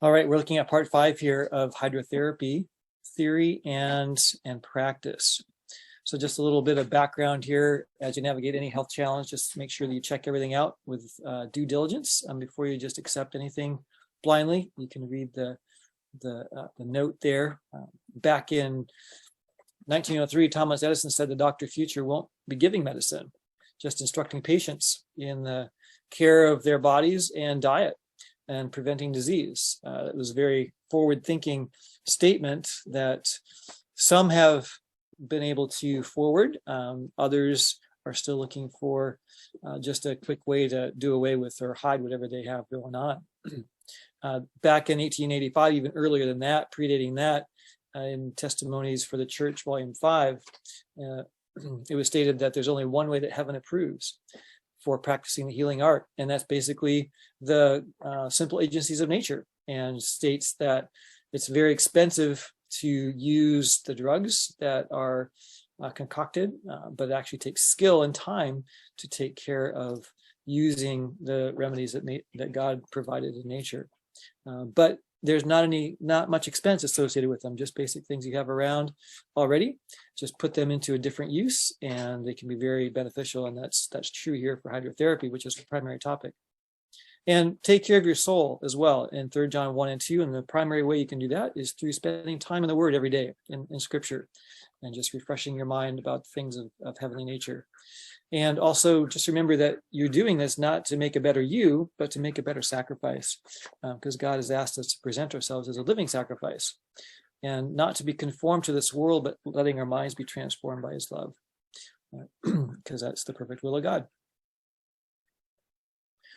All right, we're looking at part 5 here of hydrotherapy theory and practice. So just a little bit of background here as you navigate any health challenge. Just make sure that you check everything out with due diligence before you just accept anything blindly. You can read the note there. Back in 1903, Thomas Edison said the doctor future won't be giving medicine, just instructing patients in the care of their bodies and diet and preventing disease. It was a very forward-thinking statement that some have been able to forward. Others are still looking for just a quick way to do away with or hide whatever they have going on. Back in 1885, even earlier than that, predating that, in Testimonies for the Church, Volume 5, it was stated that there's only one way that heaven approves for practicing the healing art, and that's basically the simple agencies of nature, and states that it's very expensive to use the drugs that are concocted, but it actually takes skill and time to take care of using the remedies that God provided in nature. But there's not much expense associated with them, just basic things you have around already. Just put them into a different use and they can be very beneficial. And that's true here for hydrotherapy, which is the primary topic. And take care of your soul as well in 3 John 1 and 2. And the primary way you can do that is through spending time in the Word every day in Scripture and just refreshing your mind about things of heavenly nature. And also just remember that you're doing this not to make a better you, but to make a better sacrifice, because God has asked us to present ourselves as a living sacrifice and not to be conformed to this world, but letting our minds be transformed by His love, because that's the perfect will of God.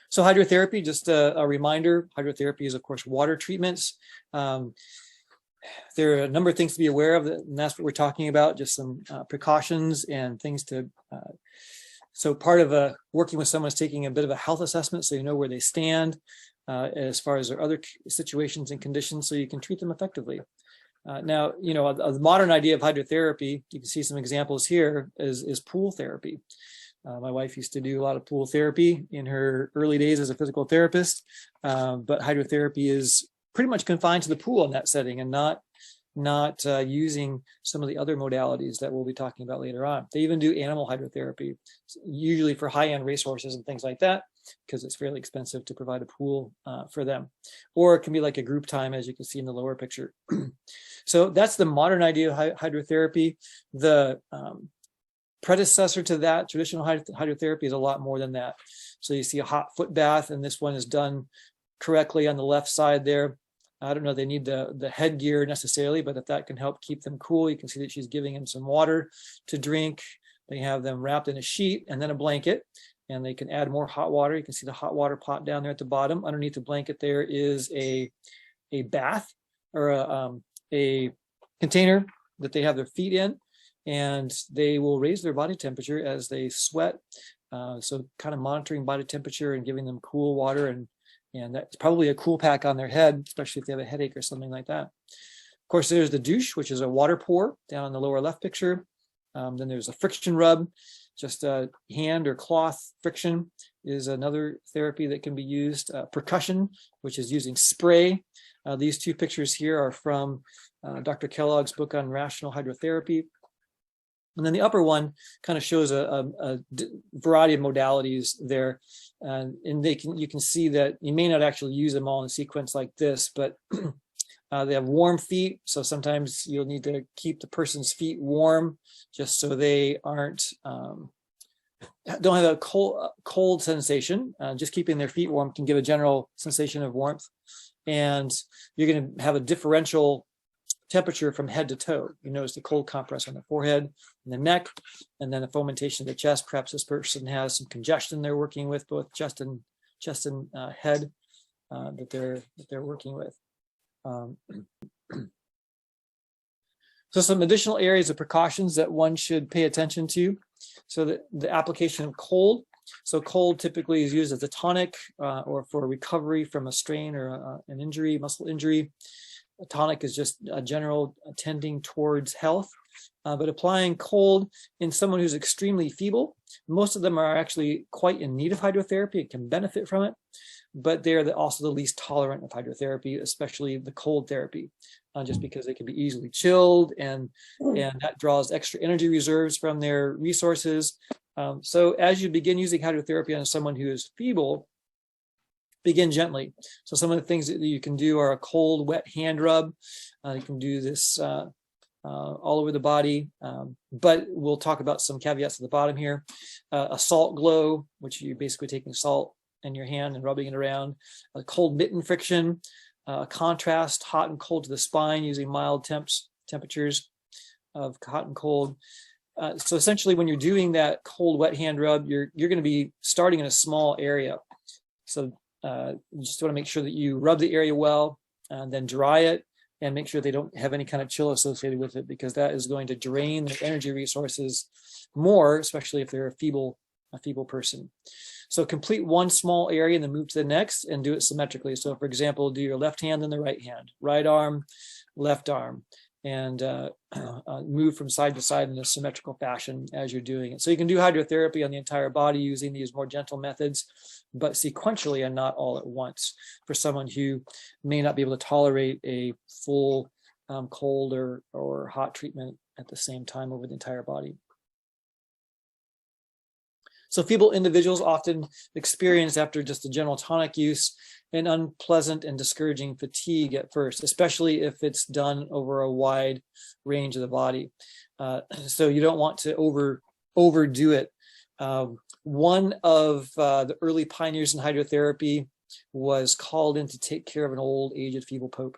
So hydrotherapy, just a reminder, hydrotherapy is, of course, water treatments. There are a number of things to be aware of, and that's what we're talking about, just some precautions and things to... So part of working with someone is taking a bit of a health assessment so you know where they stand as far as their other situations and conditions so you can treat them effectively. Now, you know, a modern idea of hydrotherapy, you can see some examples here, is pool therapy. My wife used to do a lot of pool therapy in her early days as a physical therapist, but hydrotherapy is pretty much confined to the pool in that setting and not using some of the other modalities that we'll be talking about later on. They even do animal hydrotherapy, usually for high-end racehorses and things like that, because it's fairly expensive to provide a pool for them. Or it can be like a group time, as you can see in the lower picture. So that's the modern idea of hydrotherapy. The predecessor to that, traditional hydrotherapy, is a lot more than that. So you see a hot foot bath, and this one is done correctly on the left side there. I don't know if they need the headgear necessarily, but if that can help keep them cool, you can see that she's giving him some water to drink. They have them wrapped in a sheet and then a blanket, and they can add more hot water. You can see the hot water pot down there at the bottom. Underneath the blanket there is a bath or a container that they have their feet in, and they will raise their body temperature as they sweat. So kind of monitoring body temperature and giving them cool water, and that's probably a cool pack on their head, especially if they have a headache or something like that. Of course, there's the douche, which is a water pour down in the lower left picture. Then there's a friction rub, just a hand or cloth friction is another therapy that can be used. Percussion, which is using spray. These two pictures here are from Dr. Kellogg's book on rational hydrotherapy. And then the upper one kind of shows a variety of modalities there. And you can see that you may not actually use them all in sequence like this, but they have warm feet. So sometimes you'll need to keep the person's feet warm just so they don't have a cold sensation. Just keeping their feet warm can give a general sensation of warmth. And you're going to have a differential temperature from head to toe. You notice the cold compress on the forehead and the neck, and then the fomentation of the chest. Perhaps this person has some congestion they're working with, both chest and head that they're working with. So some additional areas of precautions that one should pay attention to. So the application of cold. So cold typically is used as a tonic or for recovery from a strain or an injury, muscle injury. A tonic is just a general tending towards health. but applying cold in someone who's extremely feeble, most of them are actually quite in need of hydrotherapy and can benefit from it, but they're also the least tolerant of hydrotherapy, especially the cold therapy, just because they can be easily chilled, and that draws extra energy reserves from their resources. So as you begin using hydrotherapy on someone who is feeble, begin gently. So some of the things that you can do are a cold, wet hand rub. You can do this all over the body, but we'll talk about some caveats at the bottom here. A salt glow, which you're basically taking salt in your hand and rubbing it around. A cold mitten friction, contrast hot and cold to the spine using mild temperatures of hot and cold. So essentially, when you're doing that cold, wet hand rub, you're going to be starting in a small area. So you just want to make sure that you rub the area well, and then dry it, and make sure they don't have any kind of chill associated with it, because that is going to drain their energy resources more, especially if they're a feeble person. So complete one small area and then move to the next and do it symmetrically. So for example, do your left hand and the right hand, right arm, left arm, and move from side to side in a symmetrical fashion as you're doing it. So you can do hydrotherapy on the entire body using these more gentle methods, but sequentially and not all at once, for someone who may not be able to tolerate a full cold or hot treatment at the same time over the entire body. So feeble individuals often experience, after just the general tonic use, an unpleasant and discouraging fatigue at first, especially if it's done over a wide range of the body. So you don't want to overdo it. One of the early pioneers in hydrotherapy was called in to take care of an old, aged, feeble pope.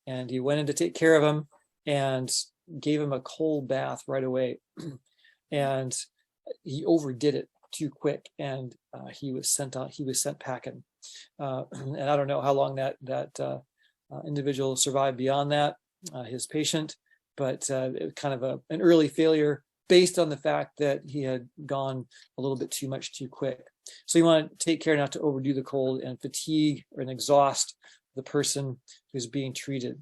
And he went in to take care of him and gave him a cold bath right away. And he overdid it too quick, and he was sent packing. And I don't know how long that individual survived beyond that, his patient, but it was kind of an early failure based on the fact that he had gone a little bit too much too quick. So you want to take care not to overdo the cold and fatigue or exhaust the person who's being treated,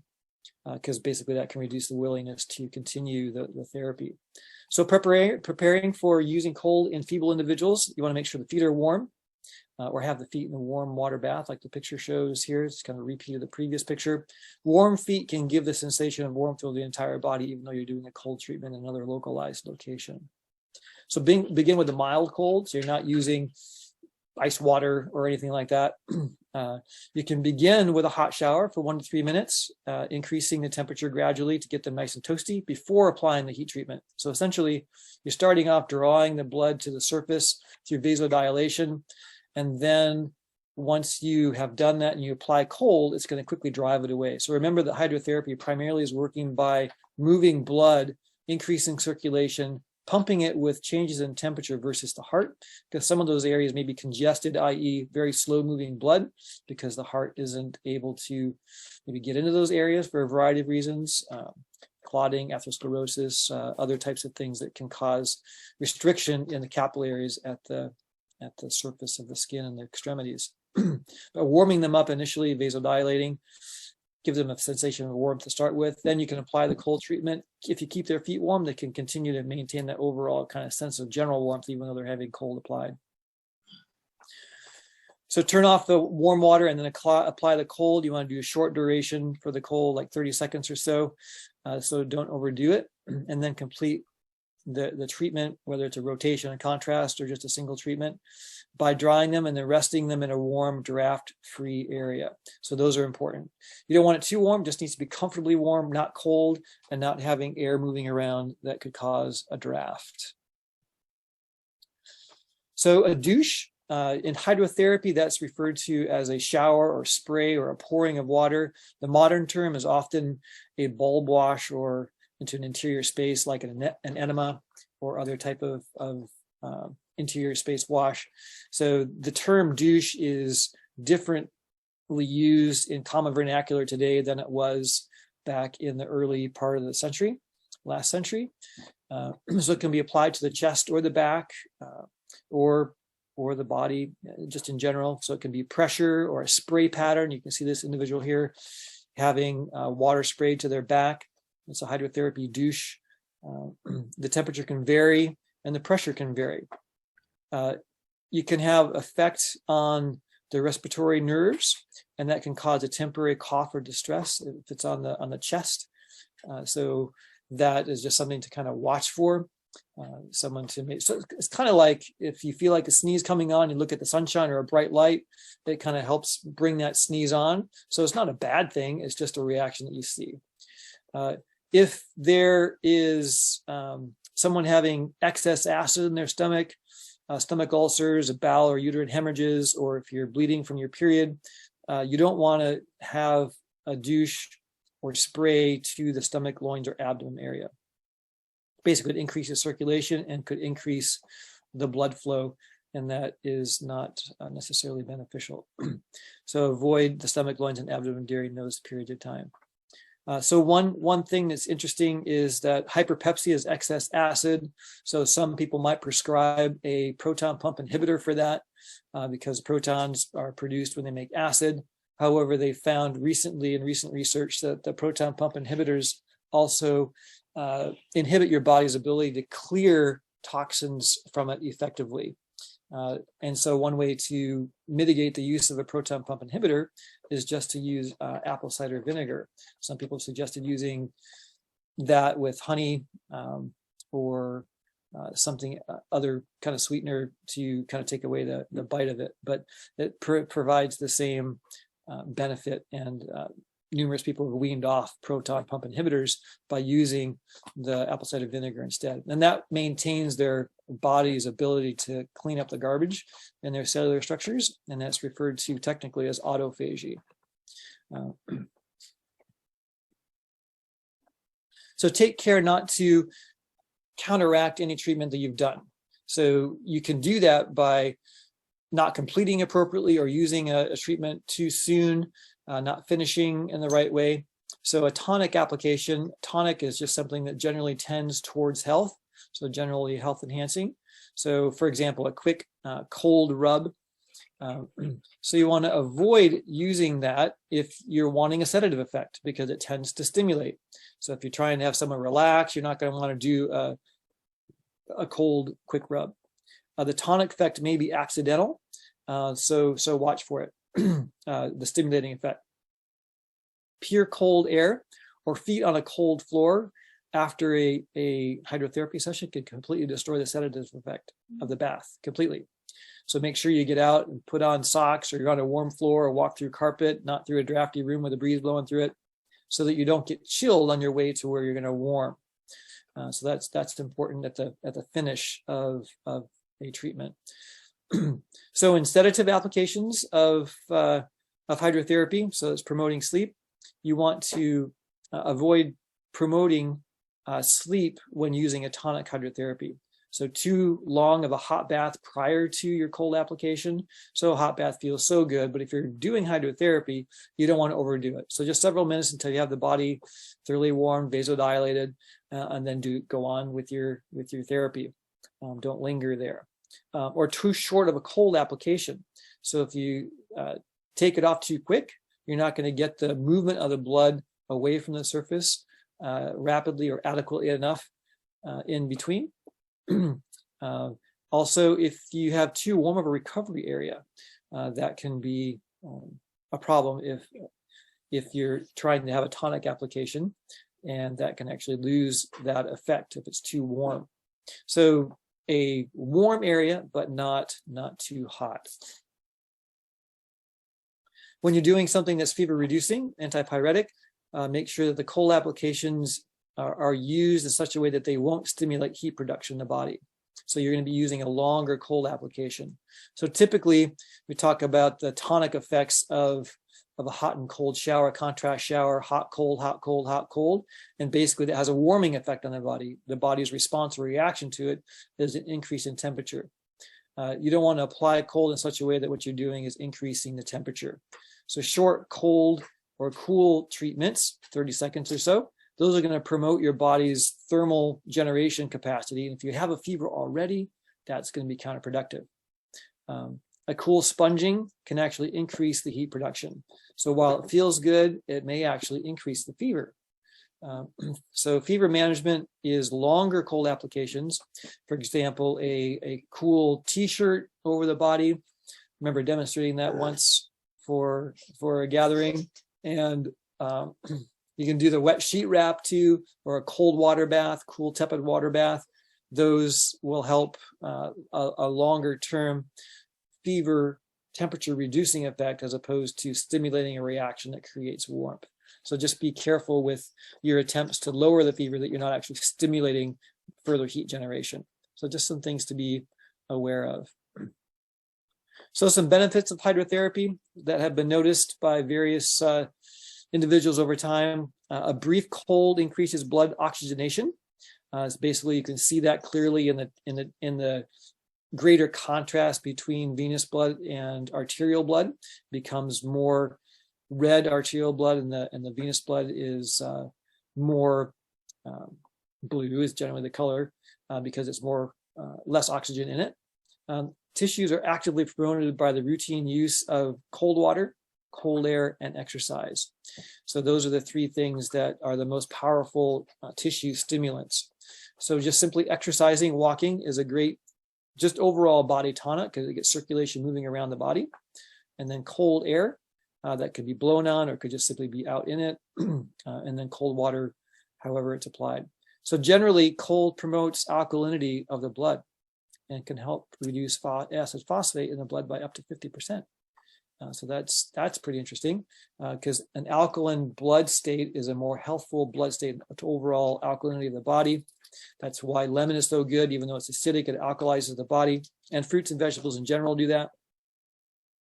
because basically that can reduce the willingness to continue the therapy. So preparing for using cold in feeble individuals, you want to make sure the feet are warm, or have the feet in a warm water bath like the picture shows here. It's kind of a repeat of the previous picture. Warm feet can give the sensation of warmth through the entire body, even though you're doing a cold treatment in another localized location. So begin with the mild cold, so you're not using ice water or anything like that. You can begin with a hot shower for 1 to 3 minutes, increasing the temperature gradually to get them nice and toasty before applying the heat treatment. So essentially, you're starting off drawing the blood to the surface through vasodilation, and then once you have done that and you apply cold, it's going to quickly drive it away. So remember that hydrotherapy primarily is working by moving blood, increasing circulation, pumping it with changes in temperature versus the heart, because some of those areas may be congested, i.e. very slow moving blood, because the heart isn't able to maybe get into those areas for a variety of reasons, clotting, atherosclerosis, other types of things that can cause restriction in the capillaries at the surface of the skin and the extremities. But warming them up initially, vasodilating, give them a sensation of warmth to start with. Then you can apply the cold treatment. If you keep their feet warm, they can continue to maintain that overall kind of sense of general warmth, even though they're having cold applied. So turn off the warm water and then apply the cold. You want to do a short duration for the cold, like 30 seconds or so. So don't overdo it. And then complete the treatment, whether it's a rotation, a contrast, or just a single treatment, by drying them and then resting them in a warm, draft-free area. So those are important. You don't want it too warm, just needs to be comfortably warm, not cold, and not having air moving around that could cause a draft. So a douche, in hydrotherapy, that's referred to as a shower or spray or a pouring of water. The modern term is often a bulb wash or into an interior space like an enema or other type of interior space wash. So the term douche is differently used in common vernacular today than it was back in the early part of the century, last century. So it can be applied to the chest or the back or the body just in general. So it can be pressure or a spray pattern. You can see this individual here having water sprayed to their back. It's a hydrotherapy douche. The temperature can vary and the pressure can vary. You can have effect on the respiratory nerves, and that can cause a temporary cough or distress if it's on the chest. So that is just something to kind of watch for. Someone to make, so it's kind of like if you feel like a sneeze coming on, you look at the sunshine or a bright light, it kind of helps bring that sneeze on. So it's not a bad thing, it's just a reaction that you see. If there is someone having excess acid in their stomach, stomach ulcers, bowel or uterine hemorrhages, or if you're bleeding from your period, you don't want to have a douche or spray to the stomach, loins, or abdomen area. Basically, it increases circulation and could increase the blood flow, and that is not necessarily beneficial. So avoid the stomach, loins, and abdomen during those periods of time. So one thing that's interesting is that hyperpepsia is excess acid. So some people might prescribe a proton pump inhibitor for that because protons are produced when they make acid. However, they found recently in recent research that the proton pump inhibitors also inhibit your body's ability to clear toxins from it effectively. And so one way to mitigate the use of a proton pump inhibitor is just to use apple cider vinegar. Some people have suggested using that with honey or something other kind of sweetener to kind of take away the bite of it, but it provides the same benefit, and numerous people have weaned off proton pump inhibitors by using the apple cider vinegar instead. And that maintains their body's ability to clean up the garbage in their cellular structures, and that's referred to technically as autophagy. So take care not to counteract any treatment that you've done. So you can do that by not completing appropriately or using a treatment too soon, not finishing in the right way. So a tonic application, tonic is just something that generally tends towards health, so generally health enhancing. So for example, a quick cold rub. So you want to avoid using that if you're wanting a sedative effect because it tends to stimulate. So if you're trying to have someone relax, you're not going to want to do a cold quick rub. The tonic effect may be accidental, so watch for it. The stimulating effect. Pure cold air or feet on a cold floor after a hydrotherapy session can completely destroy the sedative effect of the bath completely. So make sure you get out and put on socks, or you're on a warm floor, or walk through carpet, not through a drafty room with a breeze blowing through it, so that you don't get chilled on your way to where you're going to warm. So that's important at the finish of a treatment. So in sedative applications of hydrotherapy, so it's promoting sleep, you want to avoid promoting sleep when using a tonic hydrotherapy. So too long of a hot bath prior to your cold application. So a hot bath feels so good, but if you're doing hydrotherapy, you don't want to overdo it. So just several minutes until you have the body thoroughly warm, vasodilated, and then go on with your therapy. Don't linger there. Or too short of a cold application. So if you take it off too quick, you're not going to get the movement of the blood away from the surface rapidly or adequately enough in between. Also, if you have too warm of a recovery area, that can be a problem if you're trying to have a tonic application, and that can actually lose that effect if it's too warm. So a warm area, but not too hot. When you're doing something that's fever reducing, antipyretic, make sure that the cold applications are used in such a way that they won't stimulate heat production in the body. So you're going to be using a longer cold application. So typically we talk about the tonic effects of a hot and cold shower, contrast shower, hot, cold, hot, cold, hot, cold. And basically that has a warming effect on the body. The body's response or reaction to it is an increase in temperature. You don't want to apply cold in such a way that what you're doing is increasing the temperature. So short, cold, or cool treatments, 30 seconds or so, those are going to promote your body's thermal generation capacity. And if you have a fever already, that's going to be counterproductive. A cool sponging can actually increase the heat production. So while it feels good, it may actually increase the fever. So fever management is longer cold applications. For example, a cool t-shirt over the body. I remember demonstrating that once for a gathering. And you can do the wet sheet wrap too, or a cold water bath, cool tepid water bath. Those will help a longer term fever temperature reducing effect as opposed to stimulating a reaction that creates warmth. So just be careful with your attempts to lower the fever that you're not actually stimulating further heat generation. So just some things to be aware of. So some benefits of hydrotherapy that have been noticed by various individuals over time. A brief cold increases blood oxygenation. It's basically, you can see that clearly in the greater contrast between venous blood and arterial blood. It becomes more red arterial blood, and the venous blood is more blue, is generally the color, because it's less oxygen in it. Tissues are actively promoted by the routine use of cold water, cold air, and exercise. So those are the three things that are the most powerful tissue stimulants. So just simply exercising, walking is a great, just overall body tonic because it gets circulation moving around the body. And then cold air, that could be blown on or could just simply be out in it. And then cold water, however it's applied. So generally, cold promotes alkalinity of the blood and can help reduce acid phosphate in the blood by up to 50%. So that's pretty interesting because an alkaline blood state is a more healthful blood state to overall alkalinity of the body. That's why lemon is so good, even though it's acidic, it alkalizes the body. And fruits and vegetables in general do that.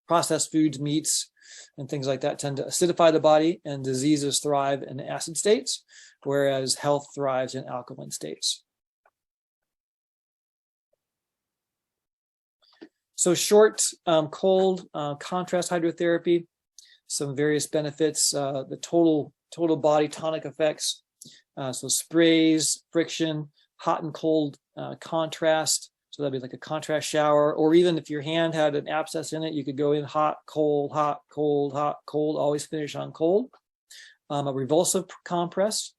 Processed foods, meats, and things like that tend to acidify the body, and diseases thrive in acid states, whereas health thrives in alkaline states. So short, cold contrast hydrotherapy, some various benefits, the total body tonic effects. So sprays, friction, hot and cold contrast. So that'd be like a contrast shower, or even if your hand had an abscess in it, you could go in hot, cold, hot, cold, hot, cold, always finish on cold. A revulsive compress,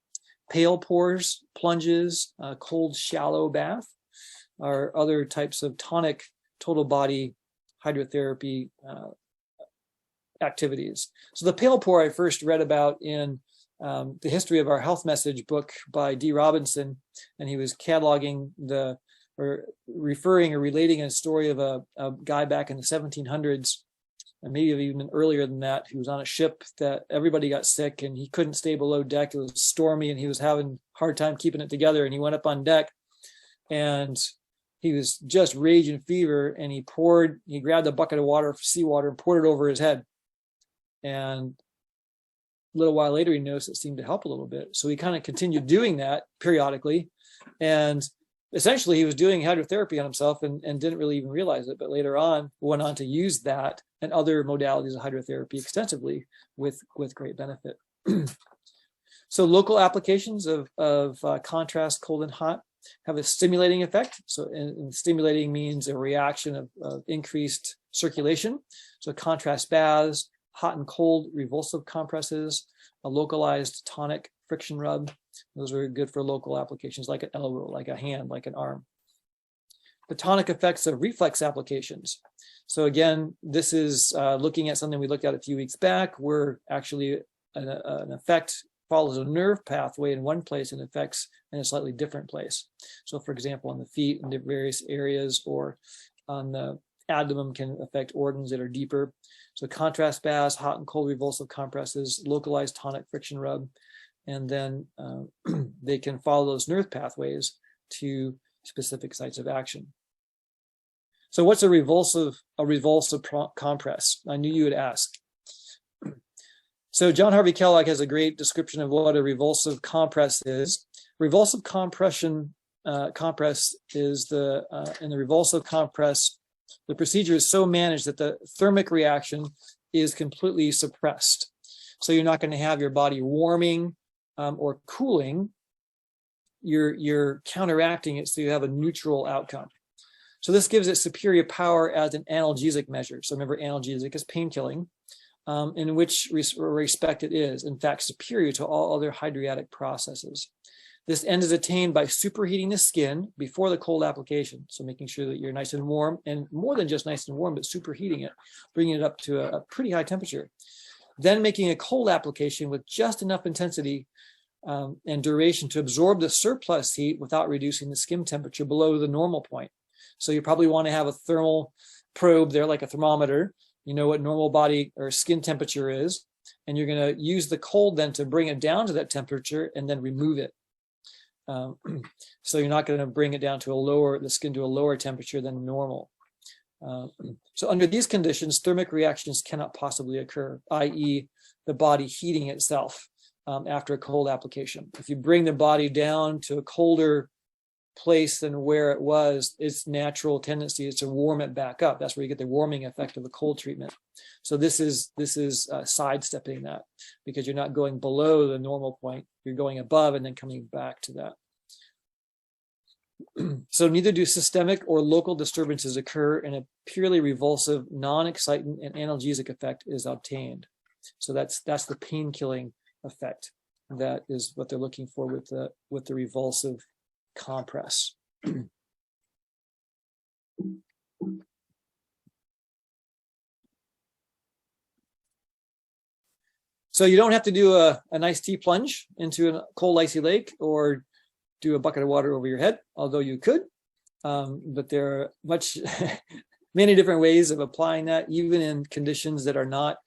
pale pores, plunges, cold shallow bath are other types of tonic total body hydrotherapy activities. So the pale pore I first read about in the History of Our Health Message book by D. Robinson, and he was cataloging or referring or relating a story of a guy back in the 1700s, and maybe even earlier than that, who was on a ship that everybody got sick and he couldn't stay below deck. It was stormy and he was having a hard time keeping it together, and he went up on deck and he was just raging fever, and he grabbed a bucket of water, seawater, and poured it over his head. And a little while later, he noticed it seemed to help a little bit. So he kind of continued doing that periodically. And essentially, he was doing hydrotherapy on himself and didn't really even realize it. But later on, went on to use that and other modalities of hydrotherapy extensively with great benefit. So local applications of contrast, cold and hot, have a stimulating effect. So and stimulating means a reaction of increased circulation. So contrast baths, hot and cold revulsive compresses, a localized tonic friction rub. Those are good for local applications like an elbow, like a hand, like an arm. The tonic effects of reflex applications. So again, this is looking at something we looked at a few weeks back, where actually an effect follows a nerve pathway in one place and affects in a slightly different place. So for example, on the feet in the various areas, or on the abdomen can affect organs that are deeper. So contrast baths, hot and cold revulsive compresses, localized tonic friction rub, and then they can follow those nerve pathways to specific sites of action. So what's a revulsive compress? I knew you would ask. So John Harvey Kellogg has a great description of what a revulsive compress is. Revulsive compress is in the revulsive compress, the procedure is so managed that the thermic reaction is completely suppressed. So you're not going to have your body warming or cooling. You're counteracting it so you have a neutral outcome. So this gives it superior power as an analgesic measure. So remember, analgesic is pain killing. in which respect it is, in fact, superior to all other hydriatic processes. This end is attained by superheating the skin before the cold application. So making sure that you're nice and warm, and more than just nice and warm, but superheating it, bringing it up to a pretty high temperature. Then making a cold application with just enough intensity and duration to absorb the surplus heat without reducing the skin temperature below the normal point. So you probably want to have a thermal probe there, like a thermometer. You know what normal body or skin temperature is, and you're going to use the cold then to bring it down to that temperature and then remove it. So you're not going to bring it down to the skin to a lower temperature than normal. So under these conditions, thermic reactions cannot possibly occur, i.e. the body heating itself after a cold application. If you bring the body down to a colder place than where it was, its natural tendency is to warm it back up. That's where you get the warming effect of the cold treatment. So this is sidestepping that, because you're not going below the normal point. You're going above and then coming back to that. So neither do systemic or local disturbances occur, and a purely revulsive, non-excitant and analgesic effect is obtained. So that's the pain killing effect. That is what they're looking for with the revulsive compress. So you don't have to do a nice tea plunge into a cold icy lake or do a bucket of water over your head, although you could. But there are many different ways of applying that, even in conditions that are not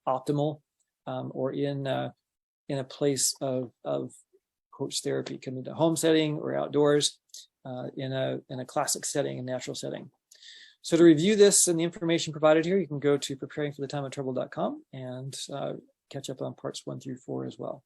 optimal, or in a place of coach therapy, can be a home setting or outdoors, in a classic setting, a natural setting. So to review this and the information provided here, you can go to preparingforthetimeoftrouble.com and catch up on parts 1 through 4 as well.